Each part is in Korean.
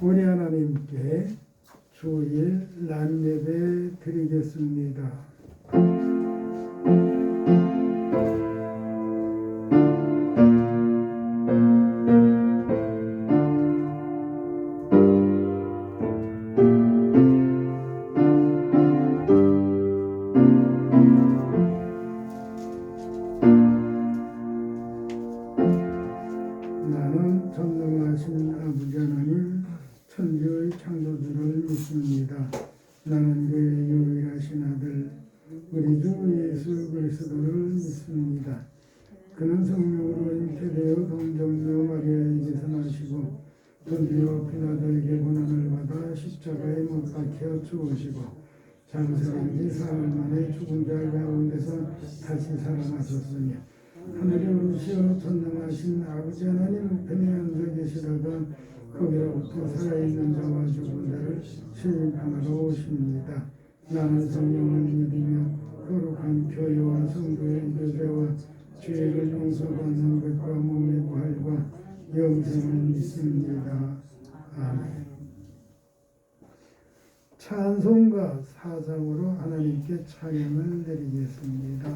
우리 하나님께 주일 낮 예배 드리겠습니다. 나는 전능하신 아버지 하나님 천지의 창조주를 믿습니다. 나는 그의 유일하신 아들 우리 주 예수 그리스도를 믿습니다. 그는 성령으로 잉태되어 동정녀 마리아에게서 나시고 본디오 빌라도에게 고난을 받아 십자가에 못 박혀 죽으시고 장사한 지 사흘 만에 죽은 자 가운데서 다시 살아나셨으며 하늘에 오르시어 전능하신 아버지 하나님 우편에 앉아 계시다가 거기로부터 살아있는 자와 죽은 자를 심판하러 오십니다. 나는 성령을 믿으며 거룩한 교회와 성도의 교제와 죄를 용서받는 것과 몸의 부활과 영생을 믿습니다. 아멘. 찬송가 4장으로 하나님께 찬양을 드리겠습니다.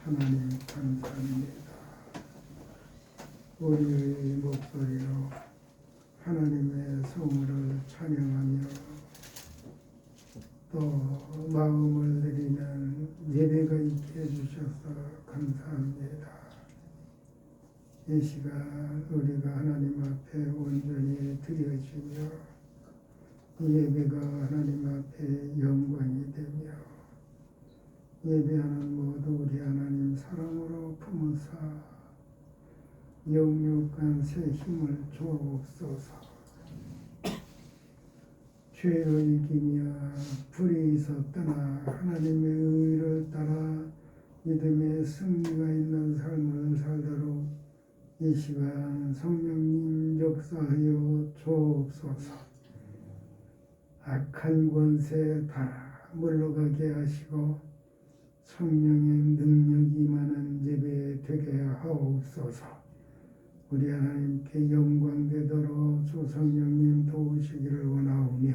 하나님 감사합니다. 우리의 목소리로 하나님의 성을 찬양하며 또 마음을 드리는 예배가 있게 해주셔서 감사합니다. 이 시간 우리가 하나님 앞에 온전히 드려지며 이 예배가 하나님 앞에 영광이 되며 예배하는 모두 우리 하나님 사랑으로 품으사 영육간 새 힘을 주옵소서. 죄를 이기며 불이 있었더나 하나님의 의를 따라 믿음의 승리가 있는 삶을 살도록 이 시간 성령님 역사하여 주옵소서. 악한 권세 다 물러가게 하시고 성령의 능력이 임하는 예배 되게 하옵소서. 우리 하나님께 영광 되도록 주 성령님 도우시기를 원하오며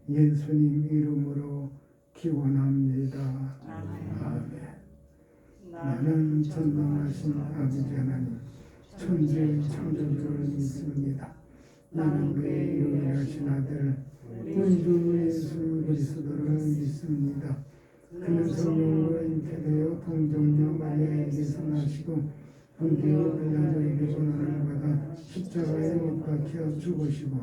예수님 이름으로 기원합니다. 아멘. 나는 전능하신 아버지 하나님 천지의 창조주를 믿습니다. 나는 그의 유일하신 아들 우리 주 예수 그리스도를 믿습니다. 그는 성령으로 잉태되어 동정녀 마리아에게서 나시고 본디오 빌라도에게 고난을 받아 십자가에 못 박혀 죽으시고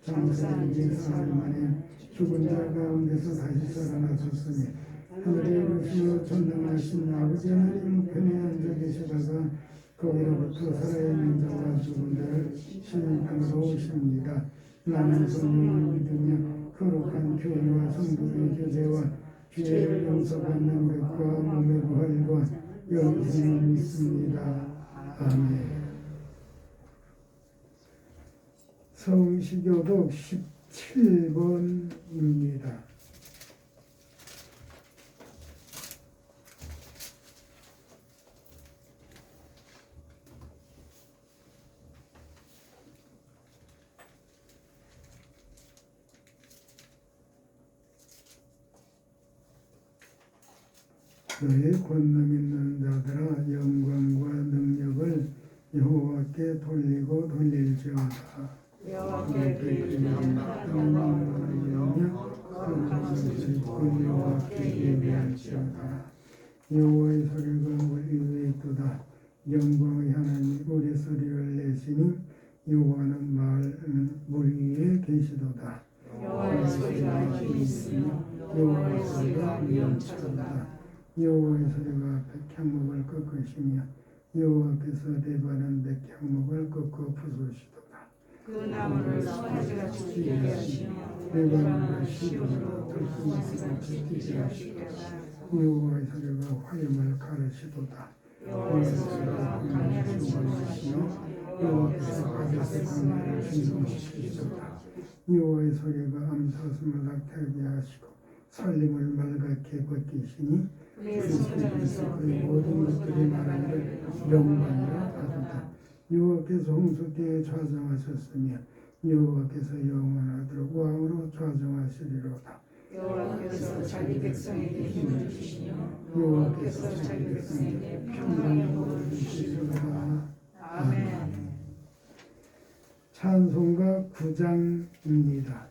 장사한 지 사흘 만에 죽은 자 가운데서 다시 살아나셨으니 하늘에 오르시어 전능하신 아버지 하나님 우편에 앉아 계시다가 거기로부터 살아있는 자와 죽은 자를 심판하러 오십니다. 나는 성령을 믿으며 거룩한 교회와 성도의 교제와 죄를 용서받는 것과 몸의 부활과 영생을 믿습니다. 아멘. 성시교독 17번입니다. 너희 권능 있는 자들아 영광과 능력을 여호와께 돌리고 돌릴지어다. 여호와께 돌리며 영광을 여며 그것을 짓고 여호와께 예배할지어다. 여호와의 소리가 우리 위에 있도다. 영광의 하나님 우리 소리를 내시니 여호와는 물 위에 계시도다. 여호와의 소리가 힘이 있으며 여호와의 소리가 위엄차도다. 여호와의 소리가 백향목을 꺾으시며 여호와께서 레바논 백향목을 꺾어 부수시도다. 그 나무를 송아지가 죽게 하시며 레바논을 시온으로 시온으로 들숨에서 지키게 하시도다. 여호와의 소리가 화염을 가르시도다. 여호와의 소리가 광야를 진동하시며 여호와께서 가데스 광야를 진동시키시도다. 여호와의 소리가 암사슴을 낙타게 하시고 살림을 맑게 벗기시니 그의 손에서 그의 모든 것들이 말하기를 영광이라 하도다. 여호와께서 홍수때에 좌정하셨으며 여호와께서 영원하도록 왕으로 좌정하시리로다. 여호와께서 자기 백성에게 힘을 주시며 여호와께서 여호와께서 자기 백성에게 평강의 평강의 복을 복을 주시리로다. 주시리로다. 아멘. 찬송가 9장입니다.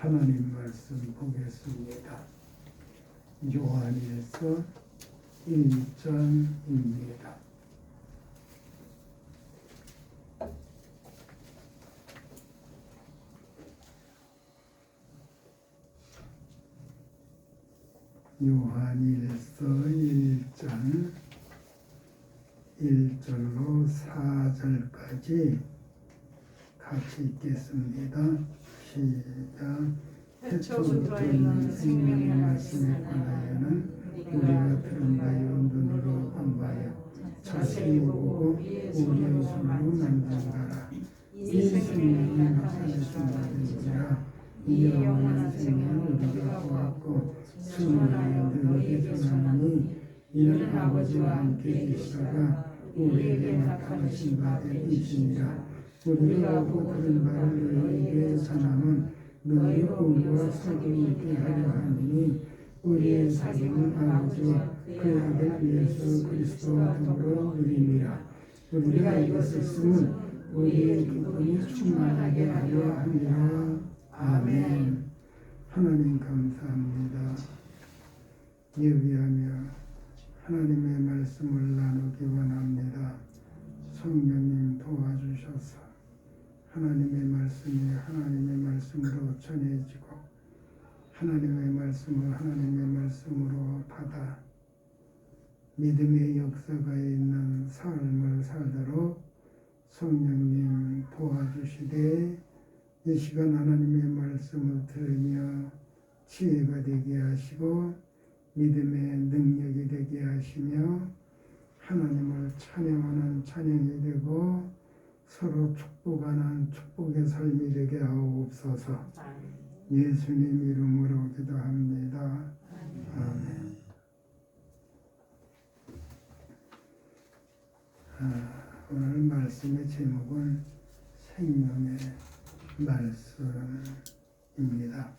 하나님 말씀 보겠습니다. 요한일서 1장입니다. 요한일서 1장 1절로 4절까지 같이 읽겠습니다. 시작. 태초부터 있는 생명의 말씀에 관하여는 우리가 들은 바요 눈으로 본 바요 자세히 보고 우리의 손으로 만든 바라. 이 생명이 나타내신 바인지라. 이 영원한 생명을 우리가 보았고 수문하여 너희에게 전하노니 이는 아버지와 함께 계시다가 우리에게 나타나신 바 된 이시니라. 우리가 보고 들은 바를 너희에게 전하면 너희 우리와 사귐이 있게 하려 하느니 우리의 사귐은 아버지와 그의 아들 예수 그리스도와 더불어 누림이라. 우리가 이것을 쓰면 우리의 기쁨이 충만하게 하려 함이라. 아멘. 하나님 감사합니다. 예비하며 하나님의 말씀을 나누기 원합니다. 성령님 도와주셔서 하나님의 말씀이 하나님의 말씀으로 전해지고 하나님의 말씀을 하나님의 말씀으로 받아 믿음의 역사가 있는 삶을 살도록 성령님 도와주시되 이 시간 하나님의 말씀을 들으며 지혜가 되게 하시고 믿음의 능력이 되게 하시며 하나님을 찬양하는 찬양이 되고 서로 축복하는 축복의 삶이 되게 하옵소서. 예수님 이름으로 기도합니다. 아멘. 오늘 말씀의 제목은 생명의 말씀입니다.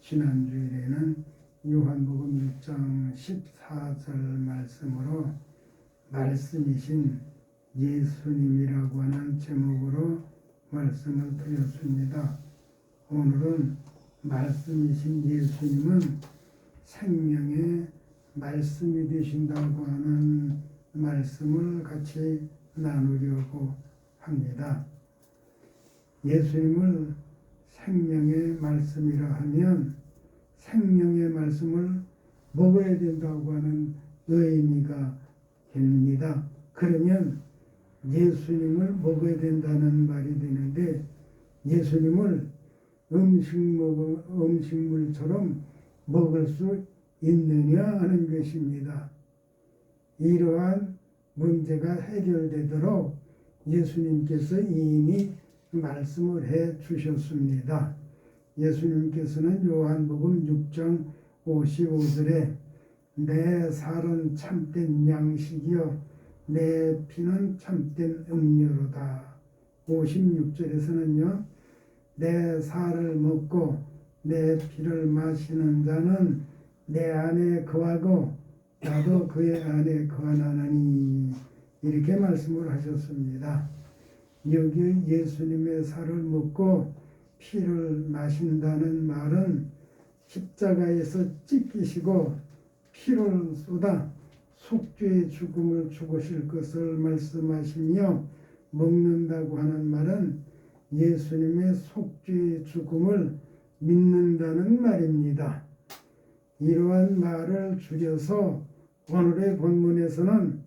지난주일에는 요한복음 6장 14절 말씀으로 말씀이신 예수님이라고 하는 제목으로 말씀을 드렸습니다. 오늘은 말씀이신 예수님은 생명의 말씀이 되신다고 하는 말씀을 같이 나누려고 합니다. 예수님을 생명의 말씀이라 하면 생명의 말씀을 먹어야 된다고 하는 의미가 됩니다. 그러면 예수님을 먹어야 된다는 말이 되는데 예수님을 음식물처럼 먹을 수 있느냐 하는 것입니다. 이러한 문제가 해결되도록 예수님께서 이미 말씀을 해 주셨습니다. 예수님께서는 요한복음 6장 55절에 내 살은 참된 양식이요 내 피는 참된 음료로다. 56절에서는요 내 살을 먹고 내 피를 마시는 자는 내 안에 거하고 나도 그의 안에 거하나니 이렇게 말씀을 하셨습니다. 여기 예수님의 살을 먹고 피를 마신다는 말은 십자가에서 찢기시고 피를 쏟아 속죄의 죽음을 죽으실 것을 말씀하시며 먹는다고 하는 말은 예수님의 속죄의 죽음을 믿는다는 말입니다. 이러한 말을 줄여서 오늘의 본문에서는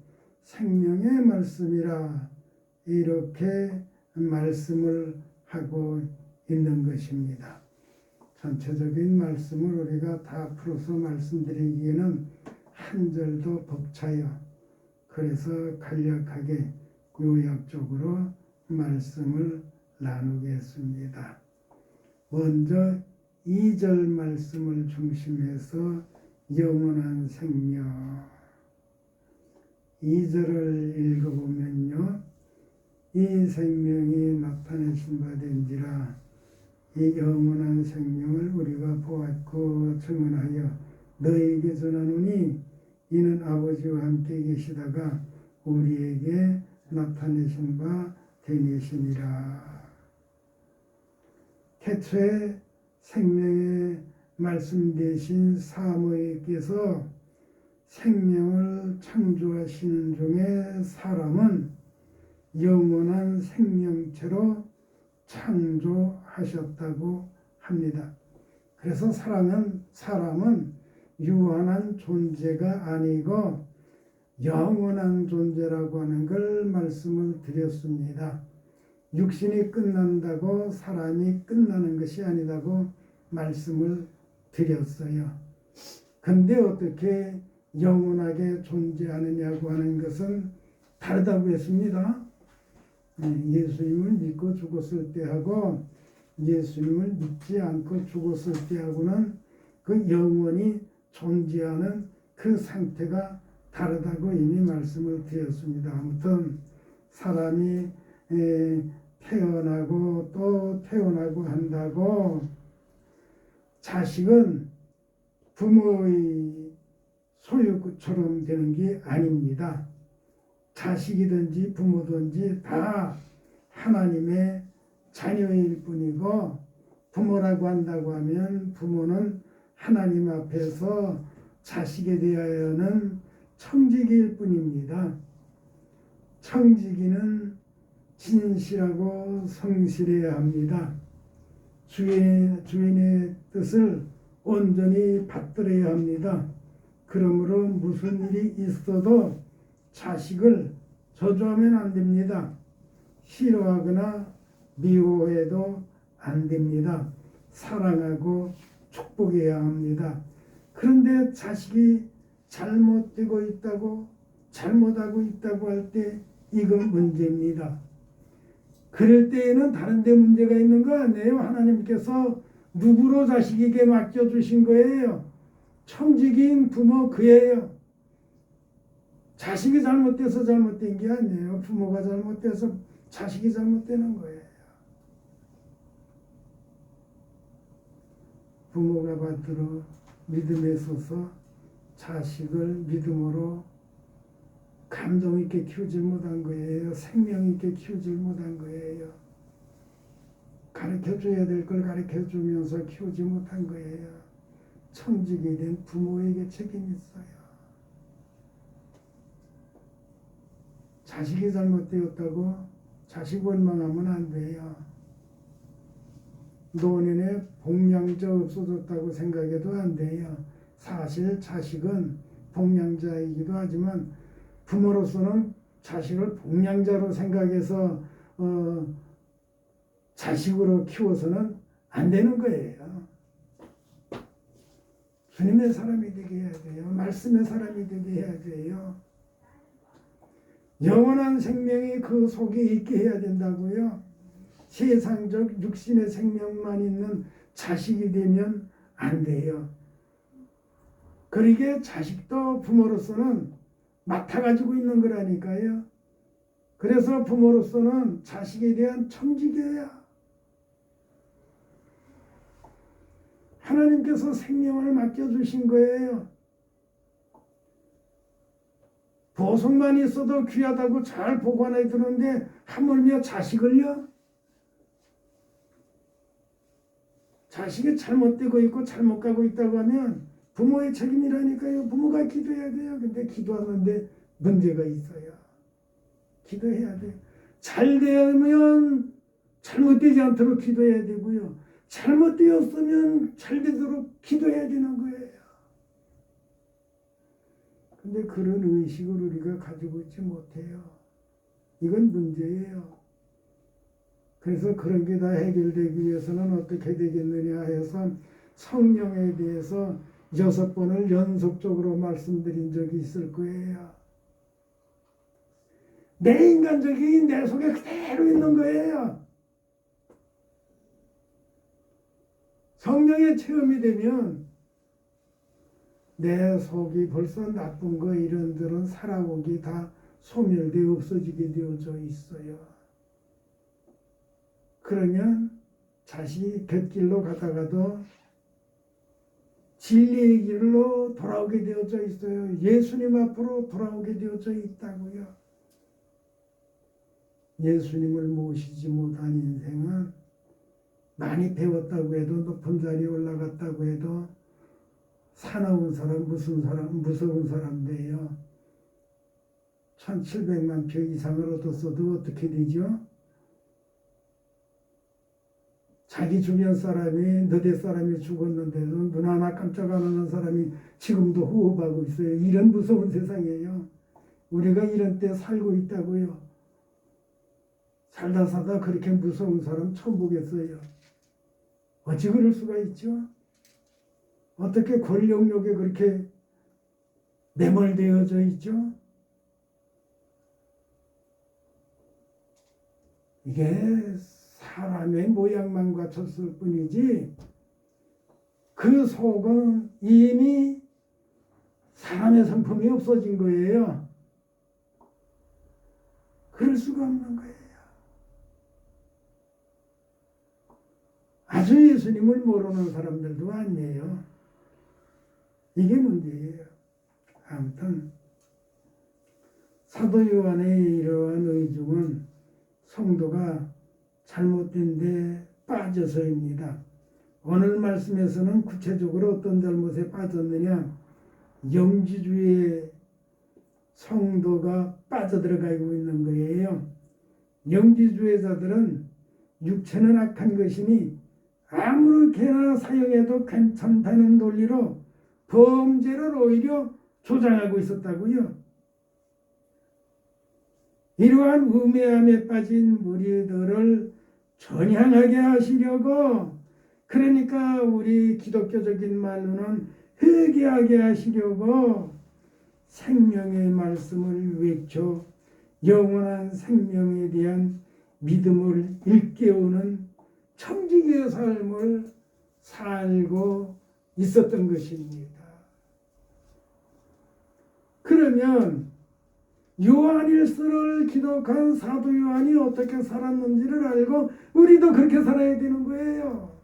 생명의 말씀이라 이렇게 말씀을 하고 있는 것입니다. 전체적인 말씀을 우리가 다 풀어서 말씀드리기에는 한 절도 벅차요. 그래서 간략하게 요약적으로 말씀을 나누겠습니다. 먼저 2절 말씀을 중심해서 영원한 생명 2절을 읽어보면요. 이 생명이 나타내신 바 된지라 이 영원한 생명을 우리가 보았고 증언하여 너희에게 전하노니 이는 아버지와 함께 계시다가 우리에게 나타내신 바 되니시니라. 태초에 생명의 말씀 되신 사모님께서 생명을 창조하시는 중에 사람은 영원한 생명체로 창조하셨다고 합니다. 그래서 사람은 유한한 존재가 아니고 영원한 존재라고 하는 걸 말씀을 드렸습니다. 육신이 끝난다고 사람이 끝나는 것이 아니라고 말씀을 드렸어요. 근데 어떻게 영원하게 존재하느냐고 하는 것은 다르다고 했습니다. 예수님을 믿고 죽었을 때하고 예수님을 믿지 않고 죽었을 때하고는 그 영원히 존재하는 그 상태가 다르다고 이미 말씀을 드렸습니다. 아무튼 사람이 태어나고 또 태어나고 한다고 자식은 부모의 소유처럼 되는 게 아닙니다. 자식이든지 부모든지 다 하나님의 자녀일 뿐이고 부모라고 한다고 하면 부모는 하나님 앞에서 자식에 대하여는 청지기일 뿐입니다. 청지기는 진실하고 성실해야 합니다. 주인의 뜻을 온전히 받들어야 합니다. 그러므로 무슨 일이 있어도 자식을 저주하면 안 됩니다. 싫어하거나 미워해도 안 됩니다. 사랑하고 축복해야 합니다. 그런데 자식이 잘못되고 있다고 잘못하고 있다고 할 때 이건 문제입니다. 그럴 때에는 다른 데 문제가 있는 거 아니에요. 하나님께서 누구로 자식에게 맡겨주신 거예요. 청지기인 부모 그예요. 자식이 잘못돼서 잘못된 게 아니에요. 부모가 잘못돼서 자식이 잘못되는 거예요. 부모가 받들어 믿음에 서서 자식을 믿음으로 감동 있게 키우지 못한 거예요. 생명 있게 키우지 못한 거예요. 가르쳐줘야 될 걸 가르쳐주면서 키우지 못한 거예요. 청지기 된 부모에게 책임이 있어요. 자식이 잘못되었다고 자식 원망하면 안 돼요. 노년에 복양자 없어졌다고 생각해도 안 돼요. 사실 자식은 복양자이기도 하지만 부모로서는 자식을 복양자로 생각해서 자식으로 키워서는 안 되는 거예요. 주님의 사람이 되게 해야 돼요. 말씀의 사람이 되게 해야 돼요. 영원한 생명이 그 속에 있게 해야 된다고요. 세상적 육신의 생명만 있는 자식이 되면 안 돼요. 그러게 자식도 부모로서는 맡아가지고 있는 거라니까요. 그래서 부모로서는 자식에 대한 청지기야. 하나님께서 생명을 맡겨주신 거예요. 보석만 있어도 귀하다고 잘 보관해 두는데 하물며 자식을요? 자식이 잘못되고 있고 잘못 가고 있다고 하면 부모의 책임이라니까요. 부모가 기도해야 돼요. 근데 기도하는데 문제가 있어요. 기도해야 돼요. 잘 되면 잘못되지 않도록 기도해야 되고요. 잘못되었으면 잘 되도록 기도해야 되는 거예요. 근데 그런 의식을 우리가 가지고 있지 못해요. 이건 문제예요. 그래서 그런 게 다 해결되기 위해서는 어떻게 되겠느냐 해서 성령에 대해서 6번을 연속적으로 말씀드린 적이 있을 거예요. 내 인간적인 내 속에 그대로 있는 거예요. 성령의 체험이 되면 내 속이 벌써 나쁜 거 이런들은 살아오기 다 소멸되어 없어지게 되어져 있어요. 그러면 자식이 곁길로 가다가도 진리의 길로 돌아오게 되어져 있어요. 예수님 앞으로 돌아오게 되어져 있다고요. 예수님을 모시지 못한 인생은 많이 배웠다고 해도 높은 자리에 올라갔다고 해도 사나운 사람, 무서운 사람 돼요. 1700만 표 이상을 얻었어도 어떻게 되죠? 자기 주변 사람이 너댓 사람이 죽었는데도 눈 하나 깜짝 안 하는 사람이 지금도 호흡하고 있어요. 이런 무서운 세상이에요. 우리가 이런 때 살고 있다고요. 살다 사다 그렇게 무서운 사람 처음 보겠어요. 어찌 그럴 수가 있죠? 어떻게 권력욕에 그렇게 매몰되어져 있죠? 이게 사람의 모양만 갖췄을 뿐이지 그 속은 이미 사람의 성품이 없어진 거예요. 그럴 수가 없는 거예요. 아주 예수님을 모르는 사람들도 아니에요. 이게 문제예요. 아무튼 사도 요한의 이러한 의중은 성도가 잘못된 데 빠져서입니다. 오늘 말씀에서는 구체적으로 어떤 잘못에 빠졌느냐, 영지주의에 성도가 빠져들어가고 있는 거예요. 영지주의자들은 육체는 악한 것이니 아무렇게나 사용해도 괜찮다는 논리로 범죄를 오히려 조장하고 있었다고요. 이러한 우매함에 빠진 무리들을 전향하게 하시려고, 그러니까 우리 기독교적인 말로는 회개하게 하시려고 생명의 말씀을 외쳐 영원한 생명에 대한 믿음을 일깨우는 청지기의 삶을 살고 있었던 것입니다. 그러면 요한일서를 기록한 사도 요한이 어떻게 살았는지를 알고 우리도 그렇게 살아야 되는 거예요.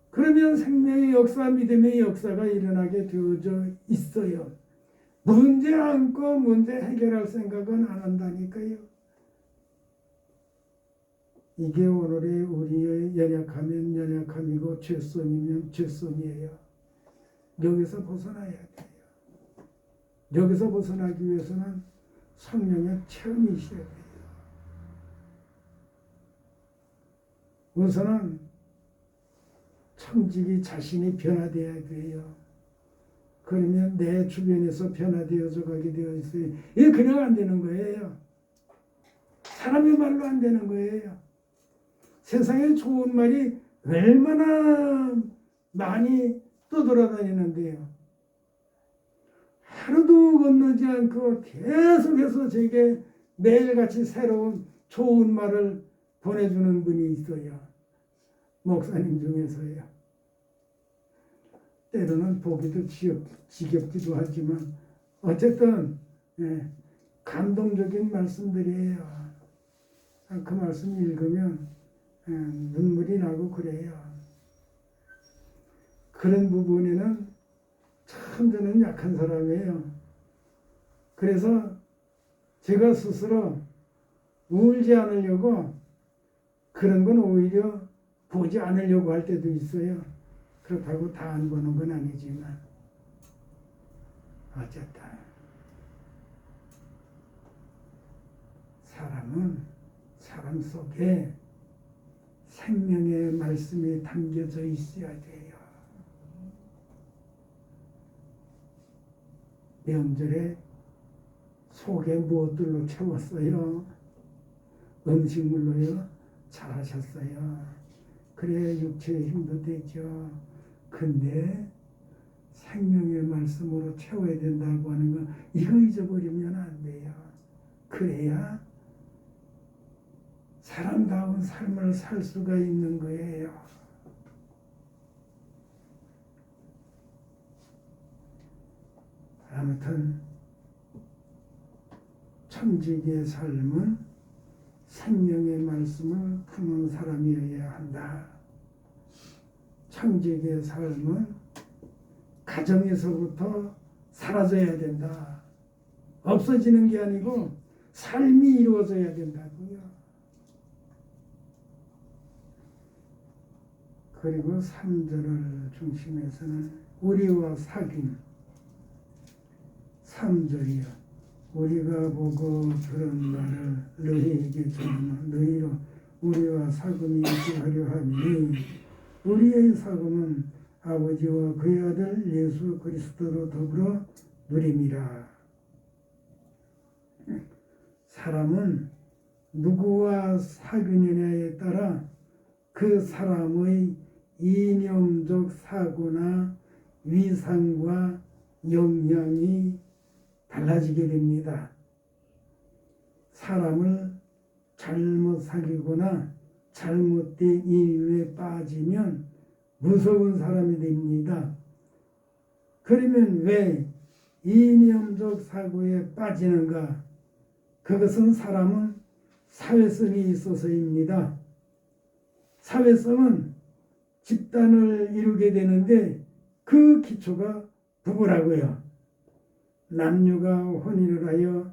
그러면 생명의 역사, 믿음의 역사가 일어나게 되어져 있어요. 문제 안고 문제 해결할 생각은 안 한다니까요. 이게 오늘의 우리의 연약하면 연약함이고 죄성이면 죄성이에요. 여기서 벗어나야 돼요. 여기서 벗어나기 위해서는 성령의 체험이 있어야 돼요. 우선은 청지기 자신이 변화되어야 돼요. 그러면 내 주변에서 변화되어져 가게 되어 있어요. 이게 그냥 안 되는 거예요. 사람의 말로 안 되는 거예요. 세상에 좋은 말이 얼마나 많이 떠돌아다니는데요. 하루도 건너지 않고 계속해서 제게 매일같이 새로운 좋은 말을 보내주는 분이 있어요. 목사님 중에서요. 때로는 보기도 지겹기도 하지만 어쨌든 감동적인 말씀들이에요. 그 말씀 읽으면 눈물이 나고 그래요. 그런 부분에는 참 저는 약한 사람이에요. 그래서 제가 스스로 울지 않으려고 그런 건 오히려 보지 않으려고 할 때도 있어요. 그렇다고 다 안 보는 건 아니지만 어쨌든 사람은 사람 속에 생명의 말씀이 담겨져 있어야 돼요. 명절에 속에 무엇들로 채웠어요? 음식물로요? 잘하셨어요. 그래야 육체의 힘도 되죠. 근데 생명의 말씀으로 채워야 된다고 하는 거 이거 잊어버리면 안 돼요. 그래야 사람다운 삶을 살 수가 있는 거예요. 아무튼 청지기의 삶은 생명의 말씀을 품은 사람이어야 한다. 청지기의 삶은 가정에서부터 사라져야 된다. 없어지는 게 아니고 삶이 이루어져야 된다고요. 그리고 3절을 중심에서는 우리와 사귐, 3절이요. 우리가 보고 들은 말을 너희에게 전하노. 너희로 우리와 사귐이 있게 하려 하니 우리의 사귐은 아버지와 그의 아들 예수 그리스도로 더불어 누림이라. 사람은 누구와 사귀느냐에 따라 그 사람의 이념적 사고나 위상과 역량이 달라지게 됩니다. 사람을 잘못 사귀거나 잘못된 인연에 빠지면 무서운 사람이 됩니다. 그러면 왜 이념적 사고에 빠지는가? 그것은 사람은 사회성이 있어서입니다. 사회성은 집단을 이루게 되는데 그 기초가 부부라고요. 남녀가 혼인을 하여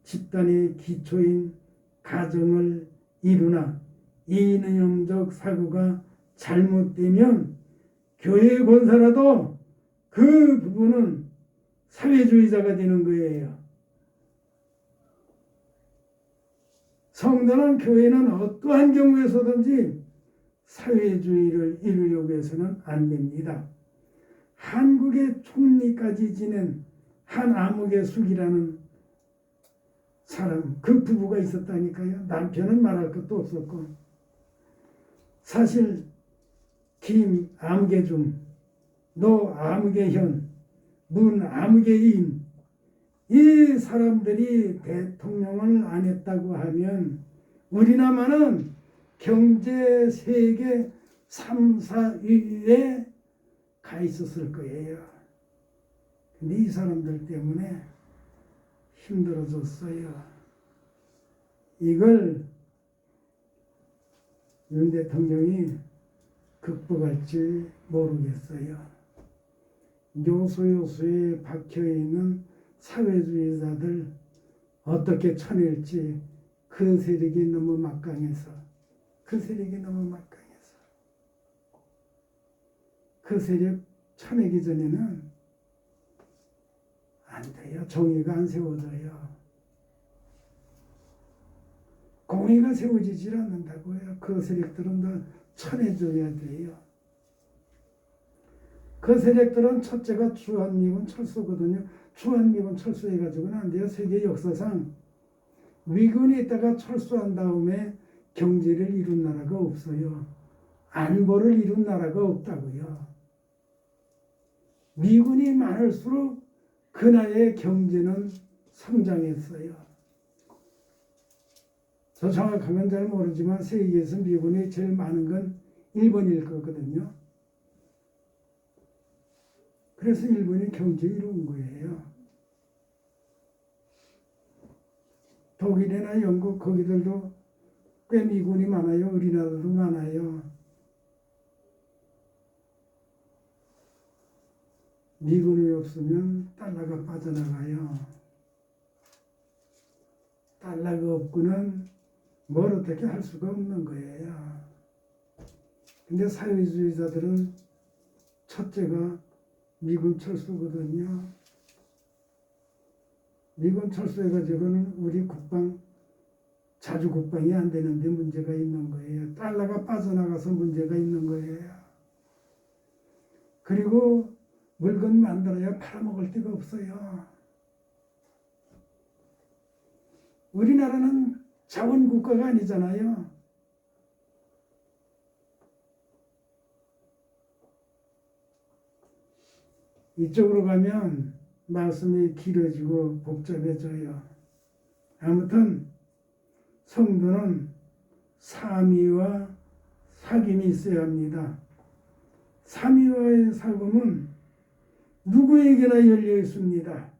집단의 기초인 가정을 이루나 이념적 사고가 잘못되면 교회에 권사라도 그 부부는 사회주의자가 되는 거예요. 성도는 교회는 어떠한 경우에서든지 사회주의를 이루려고 해서는 안 됩니다. 한국의 총리까지 지낸 한 암흑의 숙이라는 사람, 그 부부가 있었다니까요. 남편은 말할 것도 없었고, 사실 김 암계중, 노 암계현, 문 암계인, 이 사람들이 대통령을 안 했다고 하면 우리나라는 경제 세계 3, 4위에 가 있었을 거예요. 근데 이 사람들 때문에 힘들어졌어요. 이걸 윤 대통령이 극복할지 모르겠어요. 요소요소에 박혀있는 사회주의자들 어떻게 쳐낼지. 그 세력이 너무 막강해서 그 세력 쳐내기 전에는 안 돼요. 정의가 안 세워져요. 공의가 세워지질 않는다고요. 그 세력들은 다 쳐내줘야 돼요. 그 세력들은 첫째가 주한미군 철수거든요. 주한미군 철수해가지고는 안 돼요. 세계 역사상 미군이 있다가 철수한 다음에 경제를 이룬 나라가 없어요. 안보를 이룬 나라가 없다고요. 미군이 많을수록 그 나라의 경제는 성장했어요. 저 정확한 건 잘 모르지만 세계에서 미군이 제일 많은 건 일본일 거거든요. 그래서 일본이 경제 이룬 거예요. 독일이나 영국 거기들도 꽤 미군이 많아요. 우리나라도 많아요. 미군이 없으면 달러가 빠져나가요. 달러가 없고는 뭘 어떻게 할 수가 없는 거예요. 근데 사회주의자들은 첫째가 미군 철수거든요. 미군 철수해가지고는 우리 국방, 자주 국방이 안 되는데 문제가 있는 거예요. 달러가 빠져나가서 문제가 있는 거예요. 그리고 물건 만들어야 팔아먹을 데가 없어요. 우리나라는 자원국가가 아니잖아요. 이쪽으로 가면 말씀이 길어지고 복잡해져요. 아무튼 성도는 삼위와 사귐이 있어야 합니다. 삼위와의 사귐은 누구에게나 열려 있습니다.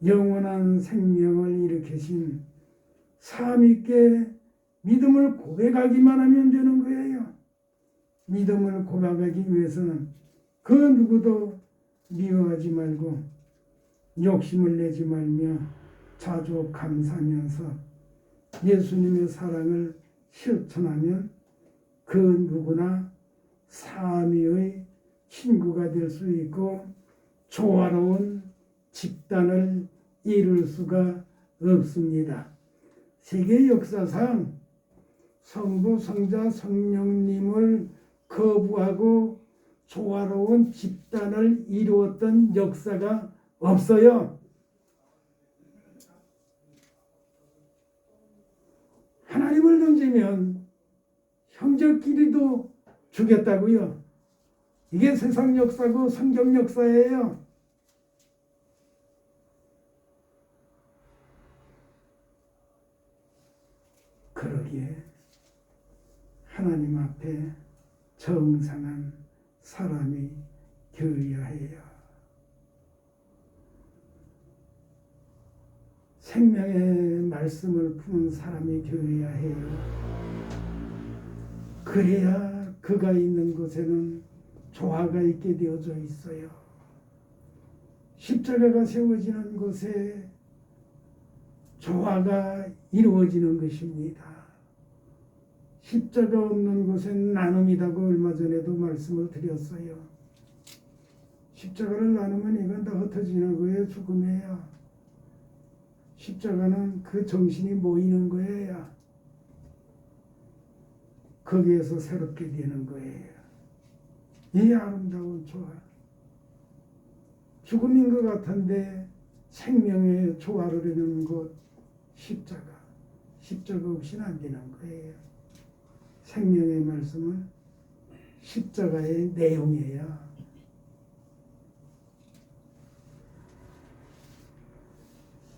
영원한 생명을 일으키신 삼위께 믿음을 고백하기만 하면 되는 거예요. 믿음을 고백하기 위해서는 그 누구도 미워하지 말고 욕심을 내지 말며 자주 감사하면서 예수님의 사랑을 실천하면 그 누구나 삼위의 친구가 될 수 있고 조화로운 집단을 이룰 수가 없습니다. 세계 역사상 성부, 성자, 성령님을 거부하고 조화로운 집단을 이루었던 역사가 없어요. 하나님을 던지면 형제끼리도 죽였다고요. 이게 세상 역사고 성경 역사예요. 그러기에 하나님 앞에 정상한 사람이 되어야 해요. 생명의 말씀을 품은 사람이 되어야 해요. 그래야 그가 있는 곳에는 조화가 있게 되어져 있어요. 십자가가 세워지는 곳에 조화가 이루어지는 것입니다. 십자가 없는 곳엔 나눔이라고 얼마 전에도 말씀을 드렸어요. 십자가를 나누면 이건 다 흩어지는 거예요. 죽음이에요. 십자가는 그 정신이 모이는 거예요. 거기에서 새롭게 되는 거예요. 이 아름다운 조화. 죽음인 것 같은데 생명의 조화를 이루는 곳 십자가. 십자가 없이는 안 되는 거예요. 생명의 말씀은 십자가의 내용이에요.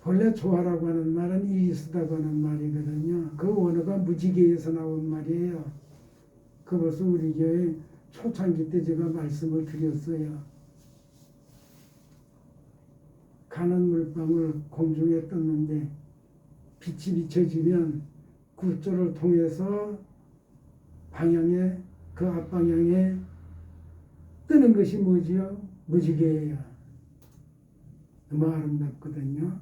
본래 조화라고 하는 말은 이리스다고 하는 말이거든요. 그 원어가 무지개에서 나온 말이에요. 그 벌써 우리 교회 초창기 때 제가 말씀을 드렸어요. 가는 물방울 공중에 떴는데 빛이 비춰지면 굴절을 통해서 방향에 그 앞방향에 뜨는 것이 뭐지요? 무지개예요. 너무 아름답거든요.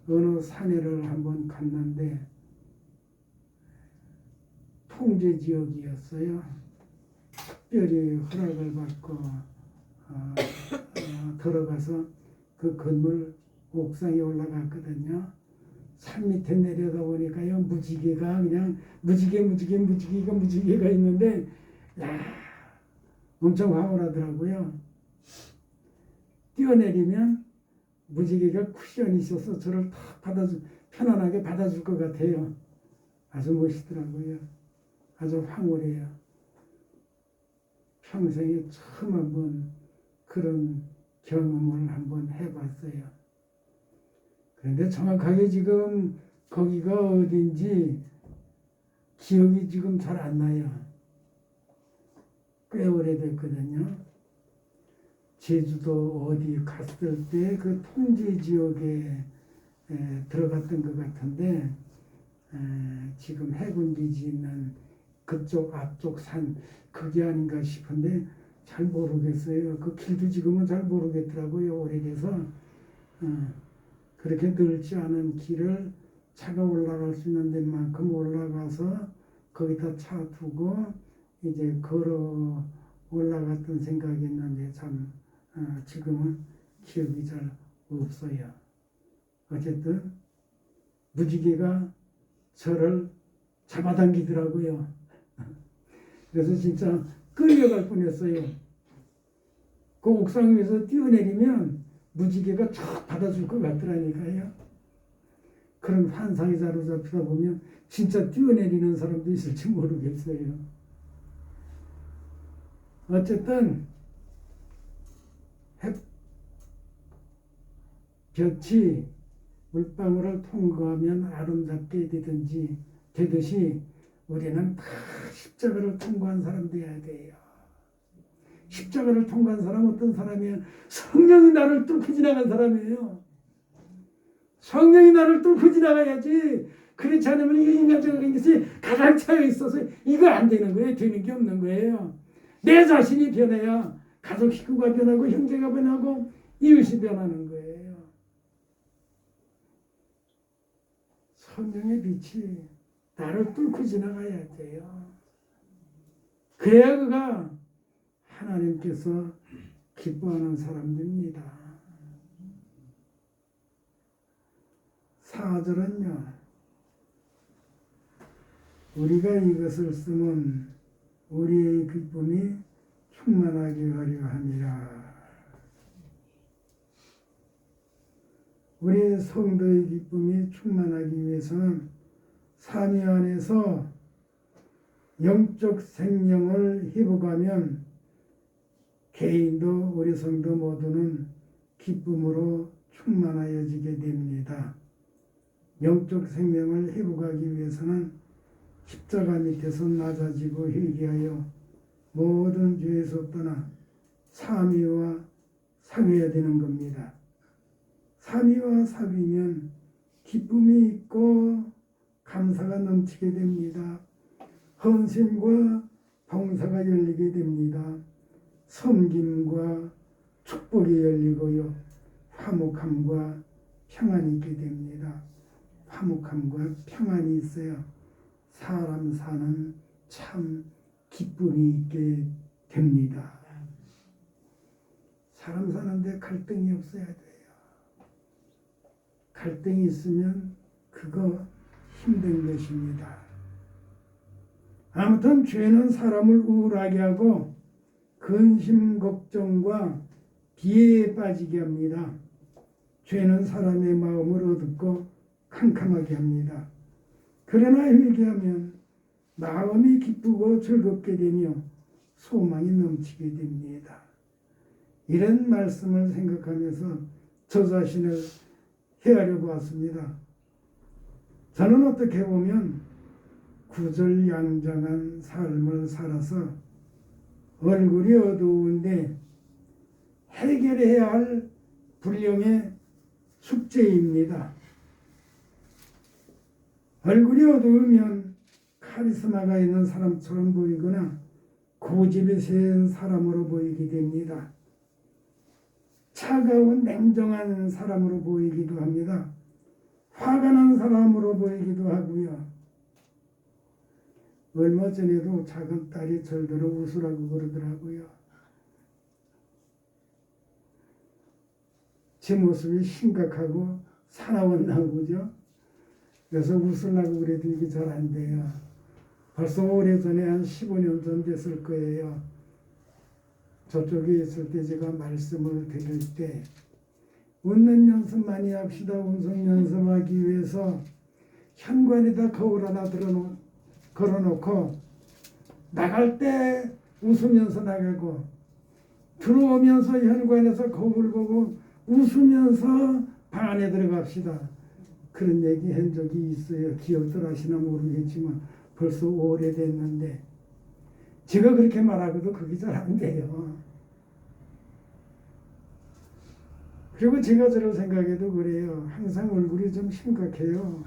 어느 산에를 한번 갔는데 통제 지역이었어요. 특별히 허락을 받고 들어가서 그 건물 옥상에 올라갔거든요. 산 밑에 내려다 보니까요, 무지개가 그냥 무지개가 있는데, 야, 엄청 황홀하더라고요. 뛰어내리면 무지개가 쿠션이 있어서 저를 탁 편안하게 받아줄 것 같아요. 아주 멋있더라고요. 아주 황홀해요. 평생에 처음 한번 그런 경험을 한번 해봤어요. 그런데 정확하게 지금 거기가 어딘지 기억이 지금 잘 안 나요. 꽤 오래됐거든요. 제주도 어디 갔을 때 그 통제 지역에 들어갔던 것 같은데 지금 해군기지 있는 그쪽 앞쪽 산 그게 아닌가 싶은데 잘 모르겠어요. 그 길도 지금은 잘 모르겠더라고요. 오래돼서 그렇게 넓지 않은 길을 차가 올라갈 수 있는 데만큼 올라가서 거기다 차 두고 이제 걸어 올라갔던 생각이 있는데 참 지금은 기억이 잘 없어요. 어쨌든 무지개가 저를 잡아당기더라고요. 그래서 진짜 끌려갈 뻔했어요. 그 옥상 위에서 뛰어내리면 무지개가 쫙 받아줄 것 같더라니까요. 그런 환상에 사로잡히다 보면 진짜 뛰어내리는 사람도 있을지 모르겠어요. 어쨌든 햇볕이 물방울을 통과하면 아름답게 되듯이 우리는 다 십자가를 통과한 사람 되어야 돼요. 십자가를 통과한 사람은 어떤 사람이에요? 성령이 나를 뚫고 지나간 사람이에요. 성령이 나를 뚫고 지나가야지. 그렇지 않으면 이 인간적인 것이 가장 차여 있어서 이거 안 되는 거예요. 되는 게 없는 거예요. 내 자신이 변해야 가족 식구가 변하고 형제가 변하고 이웃이 변하는 거예요. 성령의 빛이 나를 뚫고 지나가야 돼요. 그래야 그가 하나님께서 기뻐하는 사람입니다. 4절은요. 우리가 이것을 쓰면 우리의 기쁨이 충만하게 하려 함이라. 우리 성도의 기쁨이 충만하기 위해서는 삼위 안에서 영적 생명을 회복하면 개인도 우리 성도 모두는 기쁨으로 충만하여지게 됩니다. 영적 생명을 회복하기 위해서는 십자가 밑에서 낮아지고 회개하여 모든 죄에서 떠나 삼위와 사귀어야 되는 겁니다. 삼위와 사귀면 기쁨이 있고 감사가 넘치게 됩니다. 헌신과 봉사가 열리게 됩니다. 섬김과 축복이 열리고요. 화목함과 평안이 있게 됩니다. 화목함과 평안이 있어야 사람 사는 참 기쁨이 있게 됩니다. 사람 사는데 갈등이 없어야 돼요. 갈등이 있으면 그거 힘든 것입니다. 아무튼 죄는 사람을 우울하게 하고 근심 걱정과 비애에 빠지게 합니다. 죄는 사람의 마음을 어둡고 캄캄하게 합니다. 그러나 회개하면 마음이 기쁘고 즐겁게 되며 소망이 넘치게 됩니다. 이런 말씀을 생각하면서 저 자신을 헤아려 보았습니다. 저는 어떻게 보면 구절양장한 삶을 살아서 얼굴이 어두운데 해결해야 할 불령의 숙제입니다. 얼굴이 어두우면 카리스마가 있는 사람처럼 보이거나 고집이 센 사람으로 보이게 됩니다. 차가운 냉정한 사람으로 보이기도 합니다. 화가 난 사람으로 보이기도 하고요. 얼마 전에도 작은 딸이 절대로 웃으라고 그러더라고요. 제 모습이 심각하고 사나운 나오죠. 그래서 웃으려고 그래도 이게 잘 안 돼요. 벌써 오래전에 한 15년 전 됐을 거예요. 저쪽에 있을 때 제가 말씀을 드릴 때 웃는 연습 많이 합시다. 운성 연습하기 위해서 현관에다 거울 하나 걸어놓고 나갈 때 웃으면서 나가고 들어오면서 현관에서 거울 보고 웃으면서 방 안에 들어갑시다. 그런 얘기 한 적이 있어요. 기억들 하시나 모르겠지만 벌써 오래됐는데 제가 그렇게 말하고도 그게 잘 안 돼요. 그리고 제가 저를 생각해도 그래요. 항상 얼굴이 좀 심각해요.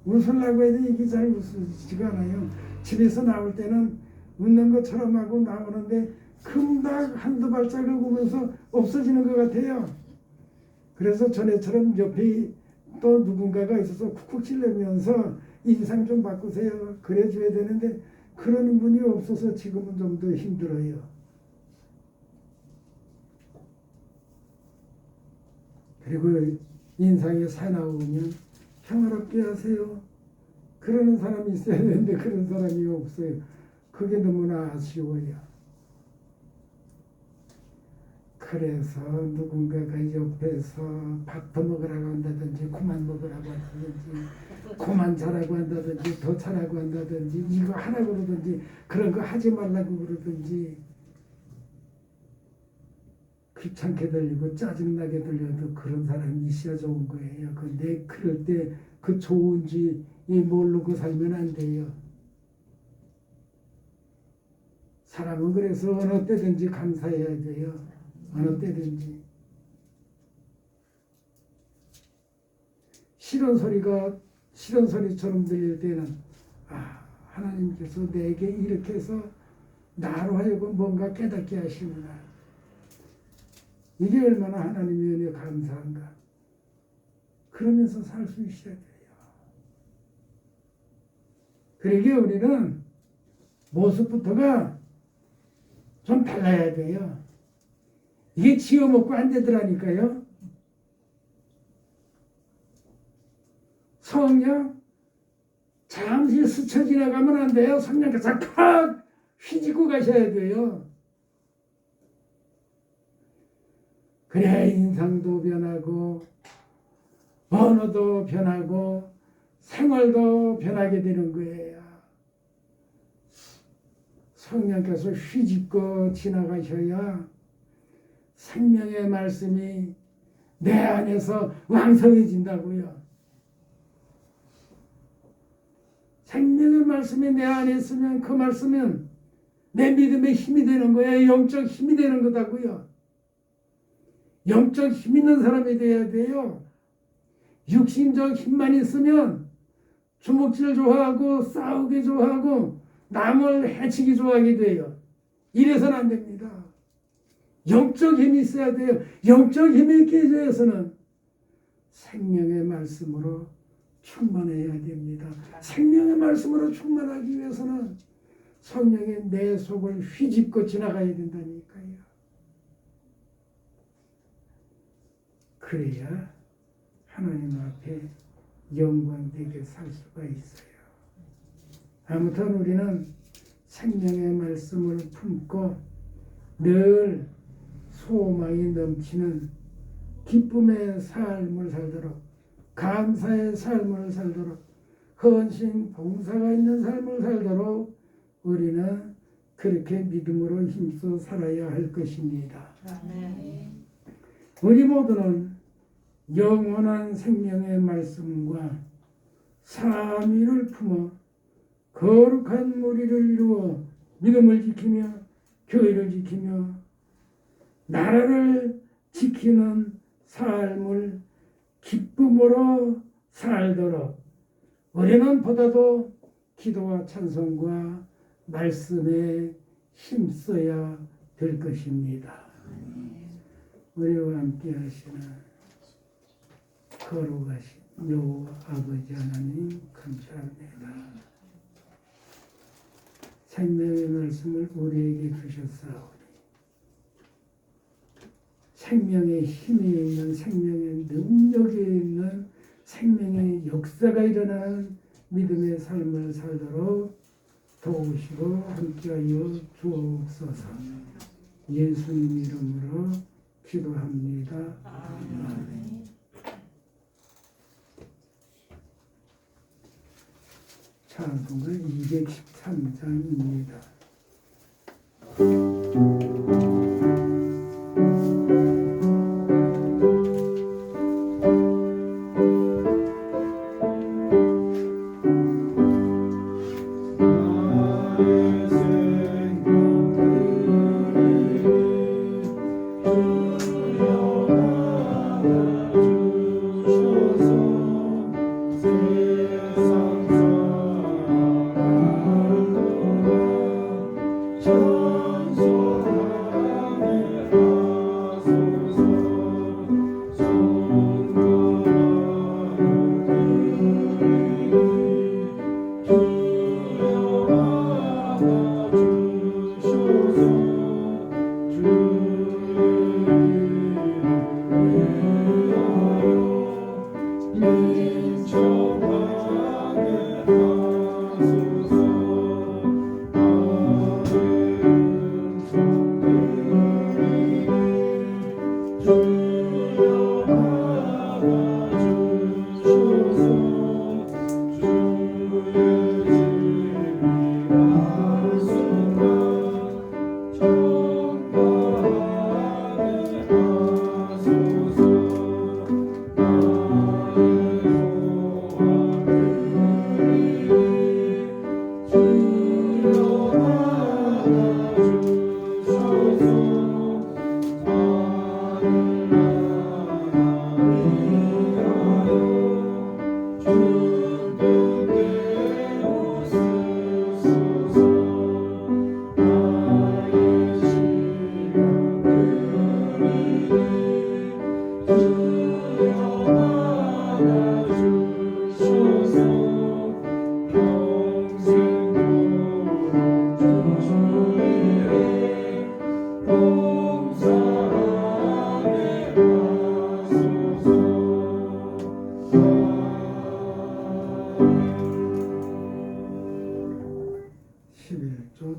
웃으려고 해도 이게 잘 웃지가 않아요. 집에서 나올 때는 웃는 것처럼 하고 나오는데 금방 한두 발자국 오면서 없어지는 것 같아요. 그래서 전에처럼 옆에 또 누군가가 있어서 쿡쿡 찔르면서 인상 좀 바꾸세요. 그래줘야 되는데 그런 분이 없어서 지금은 좀 더 힘들어요. 그리고 인상이 사나우면 평화롭게 하세요. 그러는 사람이 있어야 되는데 그런 사람이 없어요. 그게 너무나 아쉬워요. 그래서 누군가가 옆에서 밥 더 먹으라고 한다든지 그만 먹으라고 한다든지 그만 자라고 한다든지 더 자라고 한다든지 이거 하라고 그러든지 그런 거 하지 말라고 그러든지 귀찮게 들리고 짜증나게 들려도 그런 사람이 있어야 좋은 거예요. 근데 그럴 때 그 좋은지 모르고 살면 안 돼요. 사람은 그래서 어느 때든지 감사해야 돼요. 어느 때든지. 싫은 소리처럼 들릴 때는 하나님께서 내게 이렇게 해서 나로 하여금 뭔가 깨닫게 하시구나. 이게 얼마나 하나님의 은혜에 감사한가. 그러면서 살 수 있어야 돼요. 그러기에 우리는 모습부터가 좀 달라야 돼요. 이게 지어먹고 안 되더라니까요. 성령 잠시 스쳐 지나가면 안 돼요. 성령께서 팍 휘짓고 가셔야 돼요. 그래야 인상도 변하고 언어도 변하고 생활도 변하게 되는 거예요. 성령께서 휘짓고 지나가셔야 생명의 말씀이 내 안에서 왕성해진다고요. 생명의 말씀이 내 안에 있으면 그 말씀은 내 믿음의 힘이 되는 거예요. 영적 힘이 되는 거다고요. 영적 힘 있는 사람이 돼야 돼요. 육신적 힘만 있으면 주먹질 좋아하고 싸우기 좋아하고 남을 해치기 좋아하게 돼요. 이래서는 안 됩니다. 영적 힘이 있어야 돼요. 영적 힘이 있기 위해서는 생명의 말씀으로 충만해야 됩니다. 생명의 말씀으로 충만하기 위해서는 성령의 내 속을 휘집고 지나가야 된다니까요. 그래야 하나님 앞에 영광되게 살 수가 있어요. 아무튼 우리는 생명의 말씀을 품고 늘 소망이 넘치는 기쁨의 삶을 살도록, 감사의 삶을 살도록, 헌신 봉사가 있는 삶을 살도록 우리는 그렇게 믿음으로 힘써 살아야 할 것입니다. 우리 모두는 영원한 생명의 말씀과 삼위를 품어 거룩한 무리를 이루어 믿음을 지키며 교회를 지키며 나라를 지키는 삶을 기쁨으로 살도록 우리는 보다도 기도와 찬송과 말씀에 힘써야 될 것입니다. 우리와 함께 하시는 거룩하신 여호와 아버지 하나님 감사합니다. 생명의 말씀을 우리에게 주셨사오니 생명의 힘이 있는, 생명의 능력이 있는, 생명의 역사가 일어나는 믿음의 삶을 살도록 도우시고 함께하여 주옵소서. 예수님 이름으로 기도합니다. 아멘. 찬송은 213장입니다.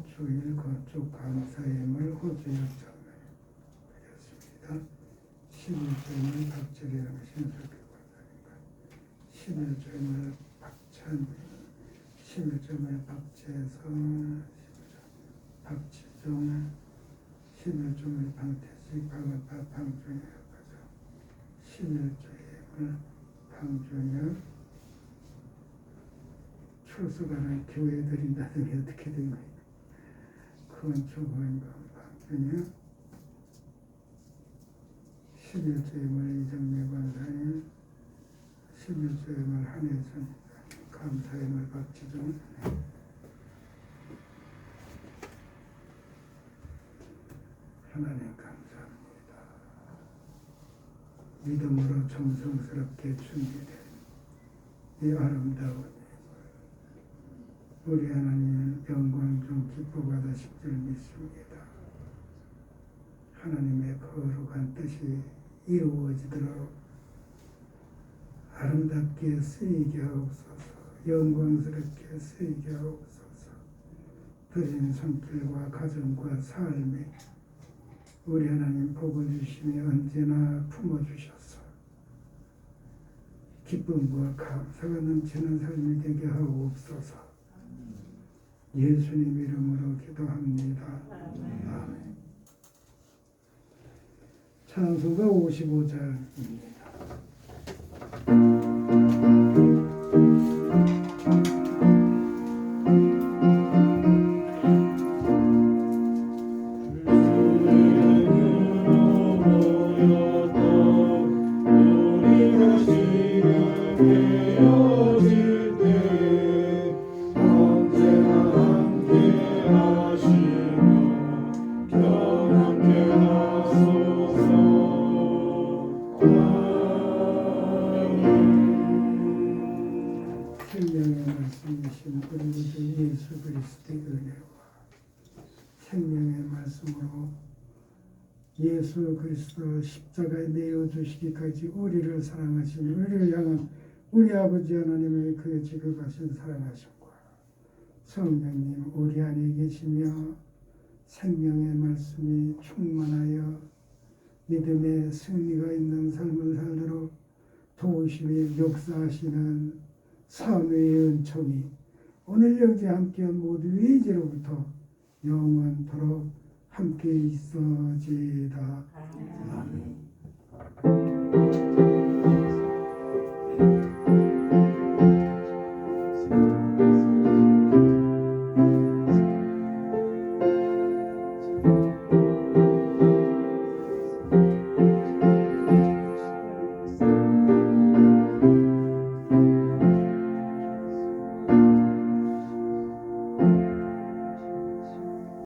주일 건축 감사임을 호주 역장을 드렸습니다. 11조임을 박재령 신석기 권사님과 11조임을 박찬 11조임을 박재성 박지종 11조임을 방태식 방은파 방준혁 가정 11조임을 방준혁 출석하는 교회 드린다더니 어떻게 된 거예요? 건축원금 방준혁 11조임을 이정미 권사님 11조임을 한혜선 감사임을 박지종 하나님 감사합니다. 믿음으로 정성스럽게 준비된 이 아름다운 우리 하나님 영광 중 기뻐 받으실 줄 믿습니다. 하나님의 거룩한 뜻이 이루어지도록 아름답게 쓰이게 하옵소서. 영광스럽게 쓰이게 하옵소서. 드린 손길과 가정과 삶에 우리 하나님 복을 주시며 언제나 품어주셔서 기쁨과 감사가 넘치는 삶이 되게 하옵소서. 예수님 이름으로 기도합니다. 아멘. 찬송가 55장입니다. 생명의 말씀이신 우리 주 예수 그리스도의 은혜와 생명의 말씀으로 예수 그리스도 십자가에 내어주시기까지 우리를 사랑하시며 우리를 향한 우리 아버지 하나님의 그 지극하신 사랑하심과 성령님 우리 안에 계시며 생명의 말씀이 충만하여 믿음의 승리가 있는 삶을 살도록 도우시며 역사하시는 선의 은총이 오늘 여기 함께한 모두의 이제로부터 영원토록 함께 있어지이다. 아멘.